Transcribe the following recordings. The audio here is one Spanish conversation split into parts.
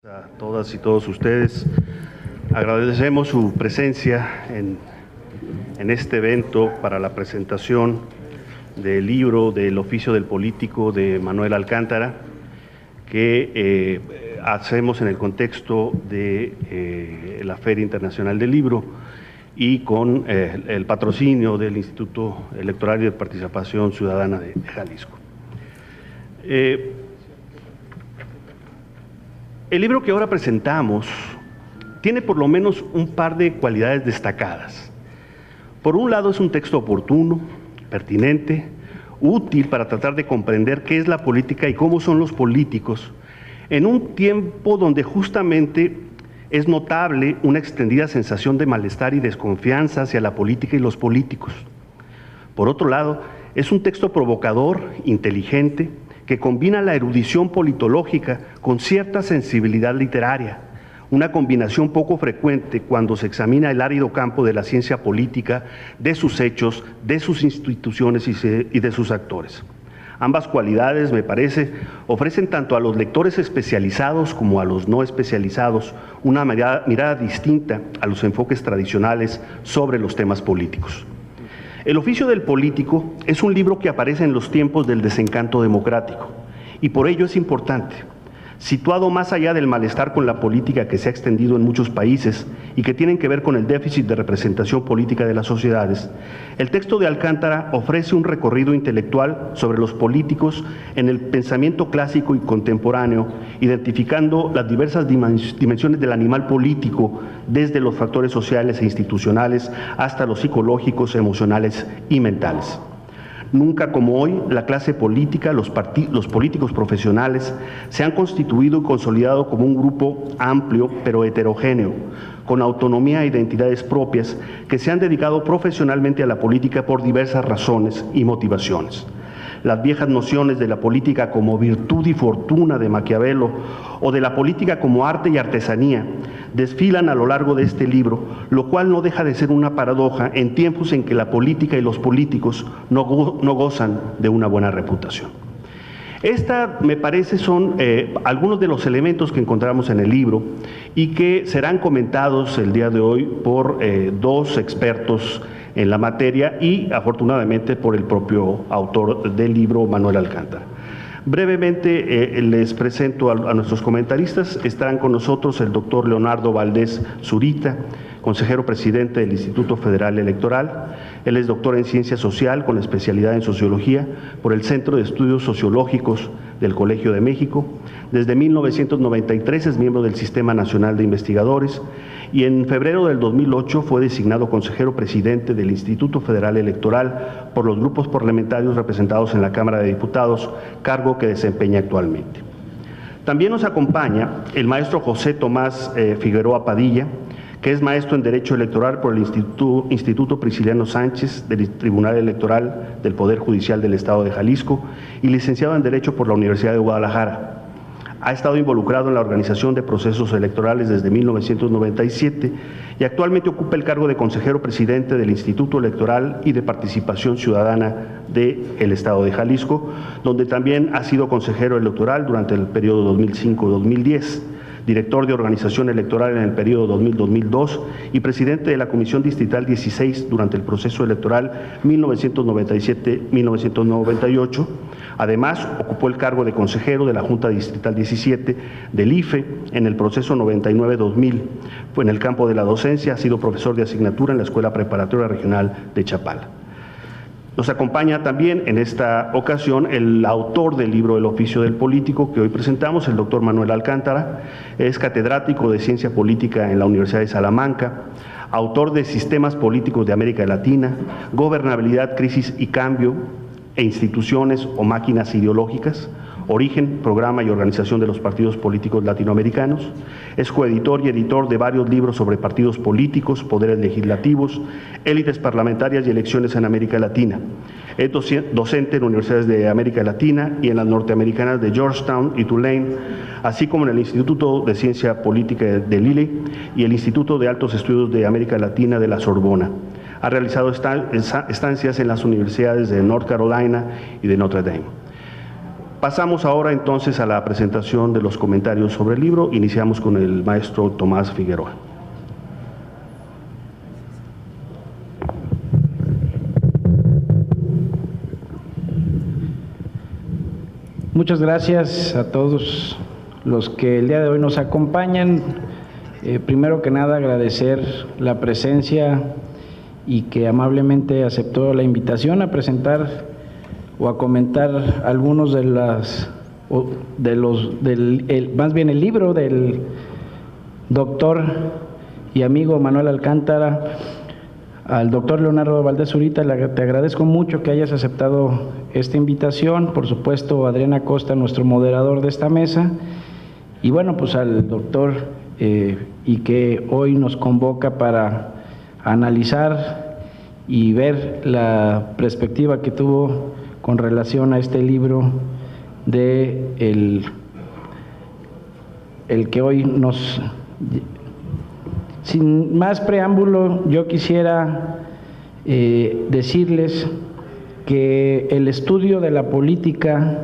A todas y todos ustedes, agradecemos su presencia en este evento para la presentación del libro del oficio del político de Manuel Alcántara, que hacemos en el contexto de la Feria Internacional del Libro y con el patrocinio del Instituto Electoral y de Participación Ciudadana de Jalisco. El libro que ahora presentamos tiene por lo menos un par de cualidades destacadas. Por un lado, es un texto oportuno, pertinente, útil para tratar de comprender qué es la política y cómo son los políticos, en un tiempo donde justamente es notable una extendida sensación de malestar y desconfianza hacia la política y los políticos. Por otro lado, es un texto provocador, inteligente, que combina la erudición politológica con cierta sensibilidad literaria, una combinación poco frecuente cuando se examina el árido campo de la ciencia política, de sus hechos, de sus instituciones y de sus actores. Ambas cualidades, me parece, ofrecen tanto a los lectores especializados como a los no especializados una mirada distinta a los enfoques tradicionales sobre los temas políticos. El oficio del político es un libro que aparece en los tiempos del desencanto democrático y por ello es importante. Situado más allá del malestar con la política que se ha extendido en muchos países y que tienen que ver con el déficit de representación política de las sociedades, el texto de Alcántara ofrece un recorrido intelectual sobre los políticos en el pensamiento clásico y contemporáneo, identificando las diversas dimensiones del animal político, desde los factores sociales e institucionales hasta los psicológicos, emocionales y mentales. Nunca como hoy, la clase política, los políticos profesionales, se han constituido y consolidado como un grupo amplio pero heterogéneo, con autonomía e identidades propias, que se han dedicado profesionalmente a la política por diversas razones y motivaciones. Las viejas nociones de la política como virtud y fortuna de Maquiavelo o de la política como arte y artesanía desfilan a lo largo de este libro, lo cual no deja de ser una paradoja en tiempos en que la política y los políticos no gozan de una buena reputación. Me parece, son algunos de los elementos que encontramos en el libro y que serán comentados el día de hoy por dos expertos en la materia y afortunadamente por el propio autor del libro, Manuel Alcántara. Brevemente les presento a nuestros comentaristas. Estarán con nosotros el doctor Leonardo Valdés Zurita, consejero presidente del Instituto Federal Electoral. Él es doctor en Ciencia Social con especialidad en Sociología por el Centro de Estudios Sociológicos del Colegio de México. Desde 1993 es miembro del Sistema Nacional de Investigadores y en febrero del 2008 fue designado consejero presidente del Instituto Federal Electoral por los grupos parlamentarios representados en la Cámara de Diputados, cargo que desempeña actualmente. También nos acompaña el maestro José Tomás Figueroa Padilla, que es maestro en Derecho Electoral por el Instituto Prisciliano Sánchez del Tribunal Electoral del Poder Judicial del Estado de Jalisco y licenciado en Derecho por la Universidad de Guadalajara. Ha estado involucrado en la organización de procesos electorales desde 1997 y actualmente ocupa el cargo de consejero presidente del Instituto Electoral y de Participación Ciudadana del Estado de Jalisco, donde también ha sido consejero electoral durante el periodo 2005-2010. Director de Organización Electoral en el periodo 2000-2002 y presidente de la Comisión Distrital 16 durante el proceso electoral 1997-1998. Además, ocupó el cargo de consejero de la Junta Distrital 17 del IFE en el proceso 99-2000. Fue en el campo de la docencia, ha sido profesor de asignatura en la Escuela Preparatoria Regional de Chapala. Nos acompaña también en esta ocasión el autor del libro El oficio del político que hoy presentamos, el doctor Manuel Alcántara. Es catedrático de Ciencia Política en la Universidad de Salamanca, autor de Sistemas Políticos de América Latina, Gobernabilidad, Crisis y Cambio e Instituciones o Máquinas Ideológicas, Origen, Programa y Organización de los Partidos Políticos Latinoamericanos. Es coeditor y editor de varios libros sobre partidos políticos, poderes legislativos, élites parlamentarias y elecciones en América Latina. Es docente en universidades de América Latina y en las norteamericanas de Georgetown y Tulane, así como en el Instituto de Ciencia Política de Lille y el Instituto de Altos Estudios de América Latina de la Sorbona. Ha realizado estancias en las universidades de North Carolina y de Notre Dame. Pasamos ahora entonces a la presentación de los comentarios sobre el libro. Iniciamos con el maestro Tomás Figueroa. Muchas gracias a todos los que el día de hoy nos acompañan. Primero que nada, agradecer la presencia y que amablemente aceptó la invitación a presentar o a comentar algunos de más bien el libro del doctor y amigo Manuel Alcántara. Al doctor Leonardo Valdés Zurita, te agradezco mucho que hayas aceptado esta invitación. Por supuesto, Adriana Costa, nuestro moderador de esta mesa, y bueno, pues al doctor y que hoy nos convoca para analizar y ver la perspectiva que tuvo con relación a este libro de el que hoy nos... Sin más preámbulo, yo quisiera decirles que el estudio de la política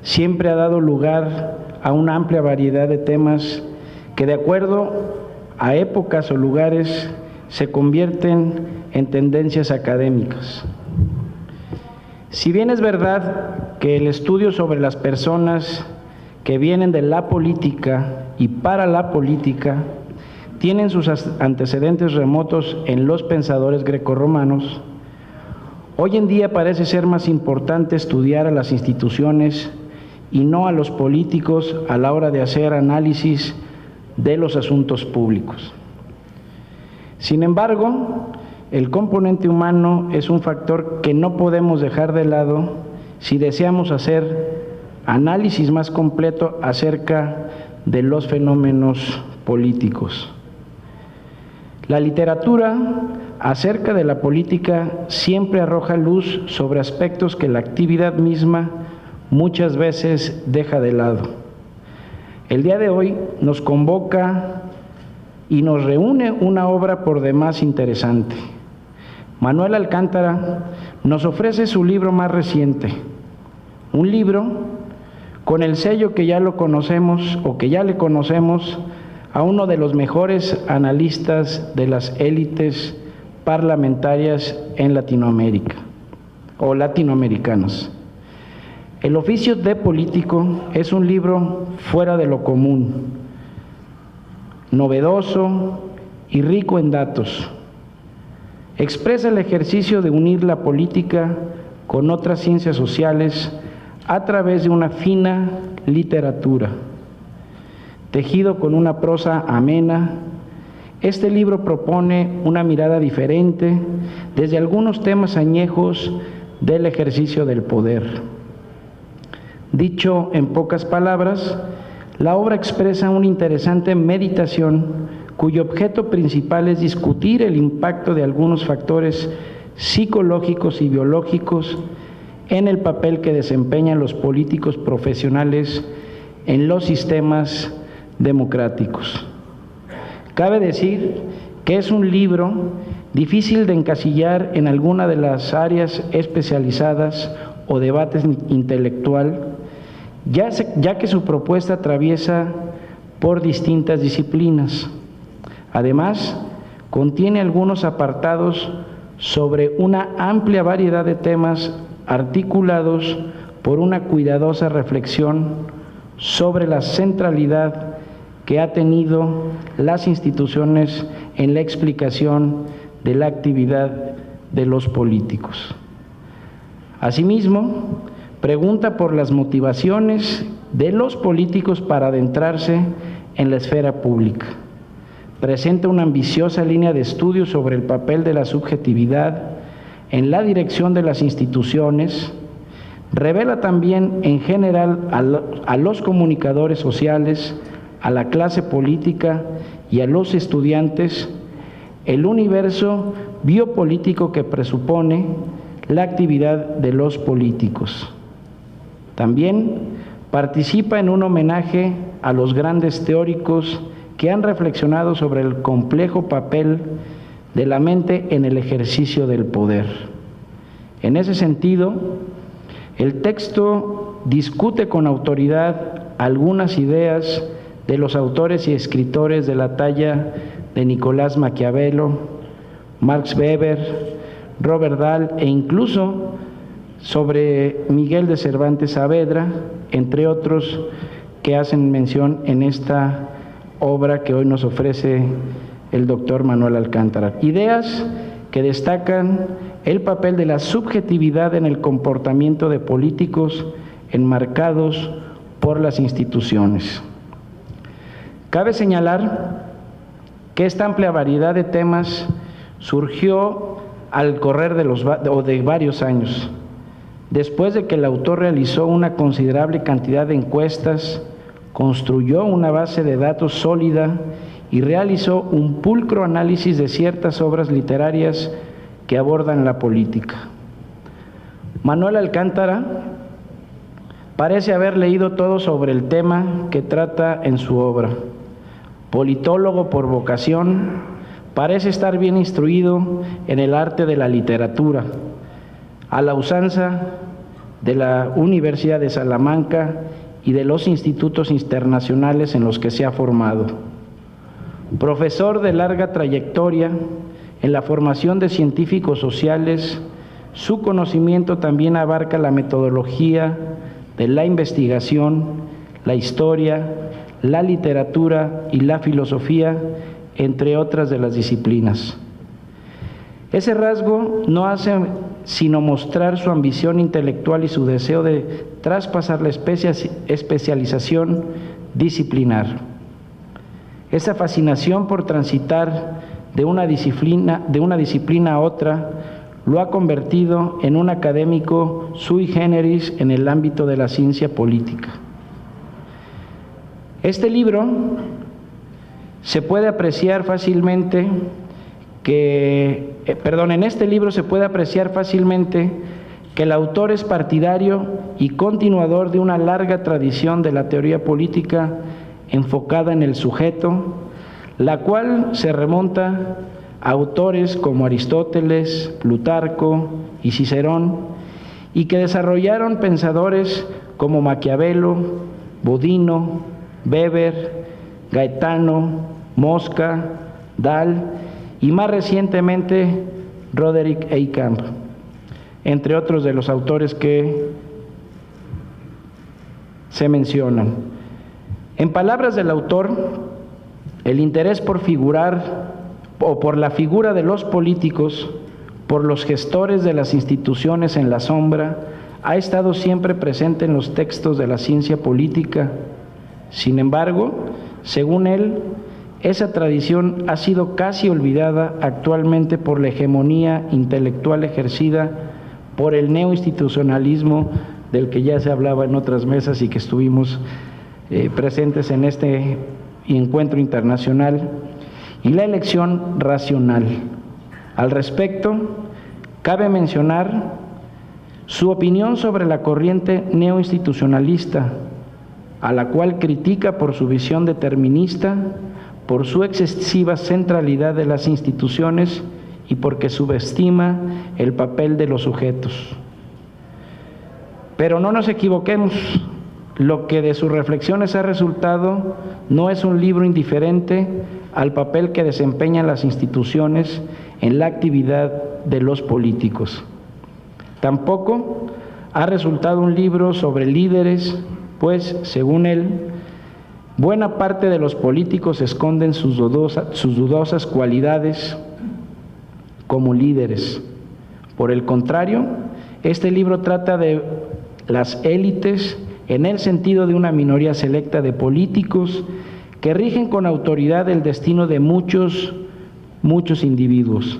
siempre ha dado lugar a una amplia variedad de temas que, de acuerdo a épocas o lugares, se convierten en tendencias académicas. Si bien es verdad que el estudio sobre las personas que vienen de la política y para la política tienen sus antecedentes remotos en los pensadores grecorromanos, hoy en día parece ser más importante estudiar a las instituciones y no a los políticos a la hora de hacer análisis de los asuntos públicos. Sin embargo, el componente humano es un factor que no podemos dejar de lado si deseamos hacer análisis más completo acerca de los fenómenos políticos. La literatura acerca de la política siempre arroja luz sobre aspectos que la actividad misma muchas veces deja de lado. El día de hoy nos convoca y nos reúne una obra por demás interesante. Manuel Alcántara nos ofrece su libro más reciente, un libro con el sello que ya lo conocemos o que ya le conocemos a uno de los mejores analistas de las élites parlamentarias en Latinoamérica o latinoamericanas. El oficio de político es un libro fuera de lo común, novedoso y rico en datos. Expresa el ejercicio de unir la política con otras ciencias sociales a través de una fina literatura. Tejido con una prosa amena, este libro propone una mirada diferente desde algunos temas añejos del ejercicio del poder. Dicho en pocas palabras, la obra expresa una interesante meditación cuyo objeto principal es discutir el impacto de algunos factores psicológicos y biológicos en el papel que desempeñan los políticos profesionales en los sistemas democráticos. Cabe decir que es un libro difícil de encasillar en alguna de las áreas especializadas o debates intelectual, ya que su propuesta atraviesa por distintas disciplinas. Además, contiene algunos apartados sobre una amplia variedad de temas articulados por una cuidadosa reflexión sobre la centralidad que ha tenido las instituciones en la explicación de la actividad de los políticos. Asimismo, pregunta por las motivaciones de los políticos para adentrarse en la esfera pública. Presenta una ambiciosa línea de estudio sobre el papel de la subjetividad en la dirección de las instituciones. Revela también en general a los comunicadores sociales, a la clase política y a los estudiantes el universo biopolítico que presupone la actividad de los políticos. También participa en un homenaje a los grandes teóricos que han reflexionado sobre el complejo papel de la mente en el ejercicio del poder. En ese sentido, el texto discute con autoridad algunas ideas de los autores y escritores de la talla de Nicolás Maquiavelo, Max Weber, Robert Dahl e incluso sobre Miguel de Cervantes Saavedra, entre otros que hacen mención en esta obra que hoy nos ofrece el doctor Manuel Alcántara. Ideas que destacan el papel de la subjetividad en el comportamiento de políticos enmarcados por las instituciones. Cabe señalar que esta amplia variedad de temas surgió al correr de varios años, después de que el autor realizó una considerable cantidad de encuestas, construyó una base de datos sólida y realizó un pulcro análisis de ciertas obras literarias que abordan la política. Manuel Alcántara parece haber leído todo sobre el tema que trata en su obra. Politólogo por vocación, parece estar bien instruido en el arte de la literatura, a la usanza de la Universidad de Salamanca y de los institutos internacionales en los que se ha formado. Profesor de larga trayectoria en la formación de científicos sociales, su conocimiento también abarca la metodología de la investigación, la historia, la literatura y la filosofía, entre otras de las disciplinas. Ese rasgo no hace sino mostrar su ambición intelectual y su deseo de traspasar la especialización disciplinar. Esa fascinación por transitar de una disciplina a otra lo ha convertido en un académico sui generis en el ámbito de la ciencia política. En este libro se puede apreciar fácilmente que el autor es partidario y continuador de una larga tradición de la teoría política enfocada en el sujeto, la cual se remonta a autores como Aristóteles, Plutarco y Cicerón, y que desarrollaron pensadores como Maquiavelo, Bodino, Weber, Gaetano, Mosca, Dahl y más recientemente Roderick Eykamp, entre otros de los autores que se mencionan. En palabras del autor, el interés por figurar o por la figura de los políticos, por los gestores de las instituciones en la sombra, ha estado siempre presente en los textos de la ciencia política. Sin embargo, según él, esa tradición ha sido casi olvidada actualmente por la hegemonía intelectual ejercida por el neoinstitucionalismo del que ya se hablaba en otras mesas y que estuvimos presentes en este encuentro internacional, y la elección racional. Al respecto, cabe mencionar su opinión sobre la corriente neoinstitucionalista, a la cual critica por su visión determinista, por su excesiva centralidad de las instituciones y porque subestima el papel de los sujetos. Pero no nos equivoquemos, lo que de sus reflexiones ha resultado no es un libro indiferente al papel que desempeñan las instituciones en la actividad de los políticos. Tampoco ha resultado un libro sobre líderes, pues, según él, buena parte de los políticos esconden sus dudosas cualidades como líderes. Por el contrario, este libro trata de las élites en el sentido de una minoría selecta de políticos que rigen con autoridad el destino de muchos individuos.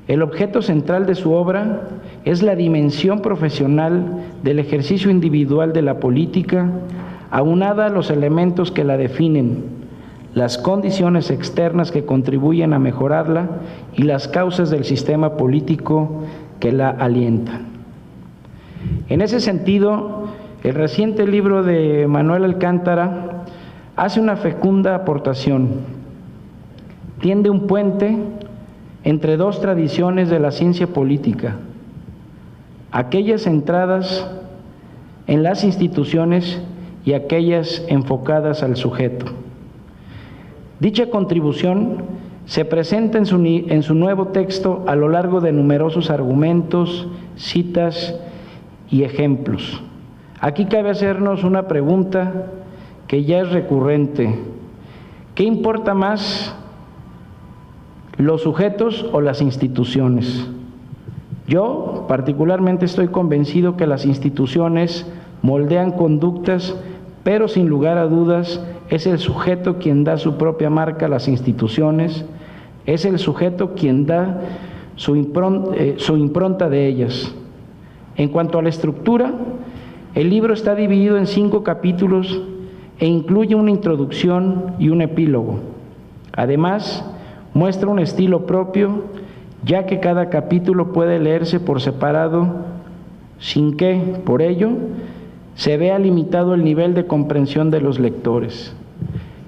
El objeto central de su obra es la dimensión profesional del ejercicio individual de la política, aunada a los elementos que la definen, las condiciones externas que contribuyen a mejorarla y las causas del sistema político que la alientan. En ese sentido, el reciente libro de Manuel Alcántara hace una fecunda aportación, tiende un puente entre dos tradiciones de la ciencia política, aquellas centradas en las instituciones y aquellas enfocadas al sujeto. Dicha contribución se presenta en su nuevo texto a lo largo de numerosos argumentos, citas y ejemplos. Aquí cabe hacernos una pregunta que ya es recurrente. ¿Qué importa más, los sujetos o las instituciones? Yo particularmente estoy convencido que las instituciones moldean conductas, pero sin lugar a dudas es el sujeto quien da su propia marca a las instituciones, es el sujeto quien da su impronta de ellas. En cuanto a la estructura, el libro está dividido en 5 capítulos e incluye una introducción y un epílogo. Además, muestra un estilo propio, ya que cada capítulo puede leerse por separado, sin que, por ello, se vea limitado el nivel de comprensión de los lectores.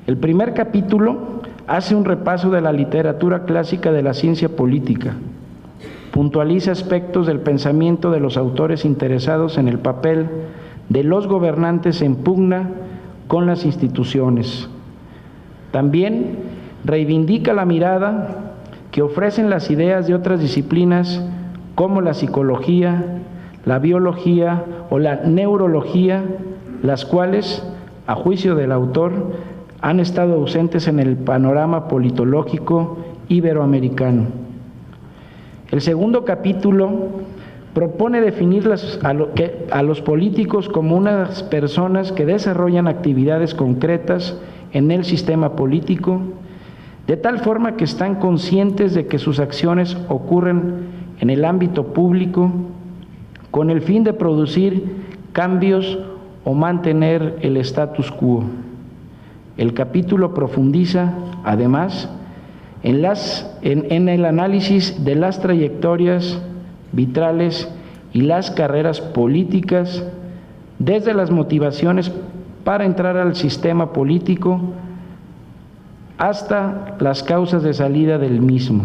El primer capítulo hace un repaso de la literatura clásica de la ciencia política, puntualiza aspectos del pensamiento de los autores interesados en el papel de los gobernantes en pugna con las instituciones. También reivindica la mirada que ofrecen las ideas de otras disciplinas como la psicología, la biología o la neurología, las cuales, a juicio del autor, han estado ausentes en el panorama politológico iberoamericano. El segundo capítulo propone definir a los políticos como unas personas que desarrollan actividades concretas en el sistema político, de tal forma que están conscientes de que sus acciones ocurren en el ámbito público con el fin de producir cambios o mantener el status quo. El capítulo profundiza, además, en el análisis de las trayectorias vitrales y las carreras políticas, desde las motivaciones para entrar al sistema político hasta las causas de salida del mismo.